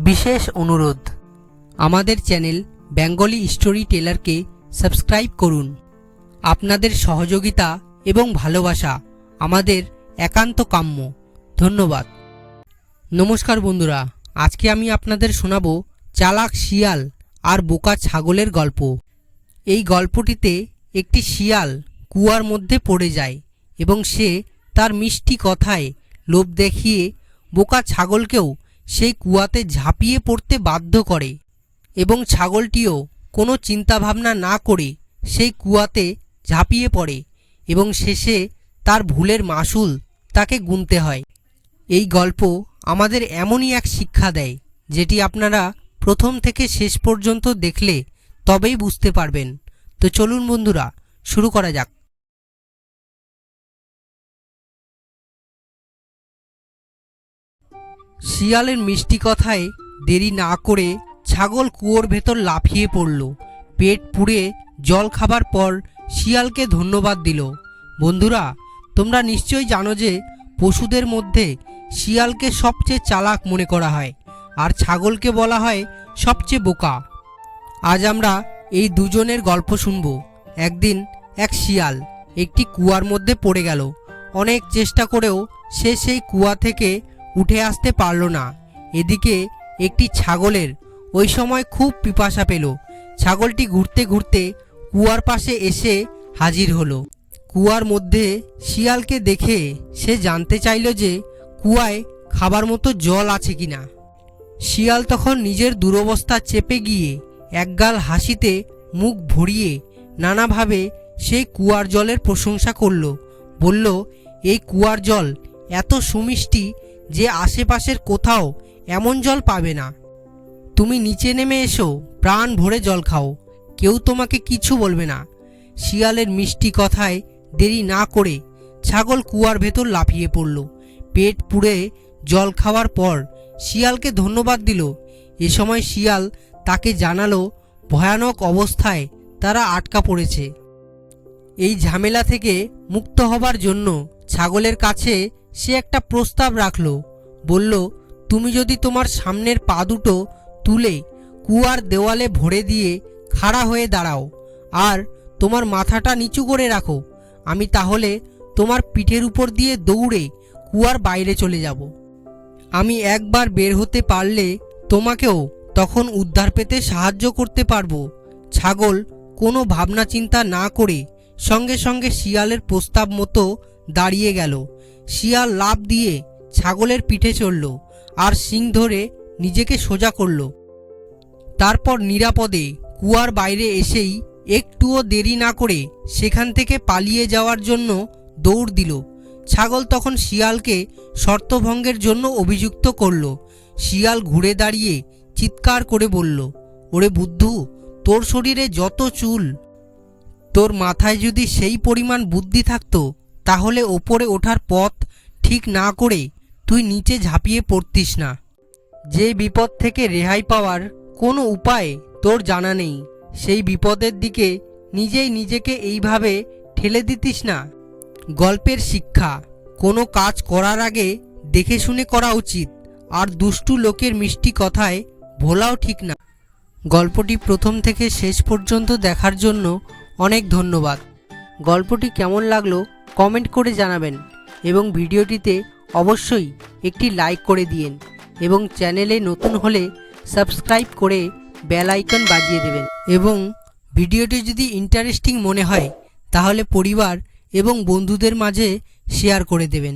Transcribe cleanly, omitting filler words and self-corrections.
বিশেষ অনুরোধ, আমাদের চ্যানেল বেঙ্গলি স্টোরি টেলারকে সাবস্ক্রাইব করুন। আপনাদের সহযোগিতা এবং ভালোবাসা আমাদের একান্ত কাম্য। ধন্যবাদ। নমস্কার বন্ধুরা, আজকে আমি আপনাদের শোনাবো চালাক শিয়াল আর বোকা ছাগলের গল্প। এই গল্পটিতে একটি শিয়াল কুয়ার মধ্যে পড়ে যায় এবং সে তার মিষ্টি কথায় লোভ দেখিয়ে বোকা ছাগলকেও সেই কুয়াতে ঝাঁপিয়ে পড়তে বাধ্য করে এবং ছাগলটিও কোনো চিন্তাভাবনা না করে সেই কুয়াতে ঝাঁপিয়ে পড়ে এবং শেষে তার ভুলের মাসুল তাকে গুনতে হয়। এই গল্প আমাদের এমনই এক শিক্ষা দেয় যেটি আপনারা প্রথম থেকে শেষ পর্যন্ত দেখলে তবেই বুঝতে পারবেন। তো চলুন বন্ধুরা, শুরু করা যাক। শিয়ালের মিষ্টি কথায় দেরি না করে ছাগল কুয়োর ভেতর লাফিয়ে পড়ল। পেট পুড়ে জল খাবার পর শিয়ালকে ধন্যবাদ দিল। বন্ধুরা, তোমরা নিশ্চয়ই জানো যে পশুদের মধ্যে শিয়ালকে সবচেয়ে চালাক মনে করা হয় আর ছাগলকে বলা হয় সবচেয়ে বোকা। আজ আমরা এই দুজনের গল্প শুনব। একদিন এক শিয়াল একটি কুয়ার মধ্যে পড়ে গেল। অনেক চেষ্টা করেও সে সেই কুয়া থেকে উঠে আসতে পারল না। এদিকে একটি ছাগলের ওই সময় খুব পিপাসা পেল। ছাগলটি ঘুরতে ঘুরতে কুয়ার পাশে এসে হাজির হলো। কুয়ার মধ্যে শিয়ালকে দেখে সে জানতে চাইল যে কুয়ায় খাবার মতো জল আছে কিনা। শিয়াল তখন নিজের দুরবস্থা চেপে গিয়ে একগাল হাসিতে মুখ ভরিয়ে নানাভাবে সেই কুয়ার জলের প্রশংসা করল। বলল, এই কুয়ার জল এত সুমিষ্টি যে আশেপাশের কোথাও এমন জল পাবে না। তুমি নিচে নেমে এসো, প্রাণ ভরে জল খাও, কেউ তোমাকে কিছু বলবে না। শিয়ালের মিষ্টি কথায় দেরি না করে ছাগল কুয়ার ভেতর লাফিয়ে পড়ল। পেট পুড়ে জল খাওয়ার পর শিয়ালকে ধন্যবাদ দিল। এ সময় শিয়াল তাকে জানালো ভয়ানক অবস্থায় তারা আটকা পড়েছে। এই ঝামেলা থেকে মুক্ত হবার জন্য ছাগলের কাছে সে একটা প্রস্তাব রাখল। বলল, তুমি যদি তোমার সামনের পা দুটো তুলে কুয়ার দেওয়ালে ভরে দিয়ে খাড়া হয়ে দাঁড়াও আর তোমার মাথাটা নিচু করে রাখো, আমি তাহলে তোমার পিঠের উপর দিয়ে দৌড়ে কুয়ার বাইরে চলে যাব। আমি একবার বের হতে পারলে তোমাকেও তখন উদ্ধার পেতে সাহায্য করতে পারবো। ছাগল কোনো ভাবনা চিন্তা না করে সঙ্গে সঙ্গে শিয়ালের প্রস্তাব মতো দাঁড়িয়ে গেল। শিয়াল লাফ দিয়ে ছাগলের পিঠে চড়ল আর শিং ধরে নিজেকে সোজা করল। তারপর নিরাপদে কুয়ার বাইরে এসেই একটুও দেরি না করে সেখান থেকে পালিয়ে যাওয়ার জন্য দৌড় দিল। ছাগল তখন শিয়ালকে শর্তভঙ্গের জন্য অভিযুক্ত করল। শিয়াল ঘুরে দাঁড়িয়ে চিৎকার করে বলল, ওরে বুদ্ধু, তোর শরীরে যত চুল, তোর মাথায় যদি সেই পরিমাণ বুদ্ধি থাকতো তাহলে ওপরে ওঠার পথ ঠিক না করে তুই নিচে ঝাঁপিয়ে পড়তিস না। যে বিপদ থেকে রেহাই পাওয়ার কোনো উপায় তোর জানা নেই, সেই বিপদের দিকে নিজেই নিজেকে এইভাবে ঠেলে দিতিস না। গল্পের শিক্ষা, কোনো কাজ করার আগে দেখে শুনে করা উচিত আর দুষ্টু লোকের মিষ্টি কথায় ভোলাও ঠিক না। গল্পটি প্রথম থেকে শেষ পর্যন্ত দেখার জন্য অনেক ধন্যবাদ। গল্পটি কেমন লাগলো কমেন্ট করে জানাবেন এবং ভিডিওটিতে অবশ্যই একটি লাইক করে দিয়েন এবং চ্যানেলে নতুন হলে সাবস্ক্রাইব করে বেল আইকন বাজিয়ে দেবেন এবং ভিডিওটি যদি ইন্টারেস্টিং মনে হয় তাহলে পরিবার এবং বন্ধুদের মাঝে শেয়ার করে দেবেন।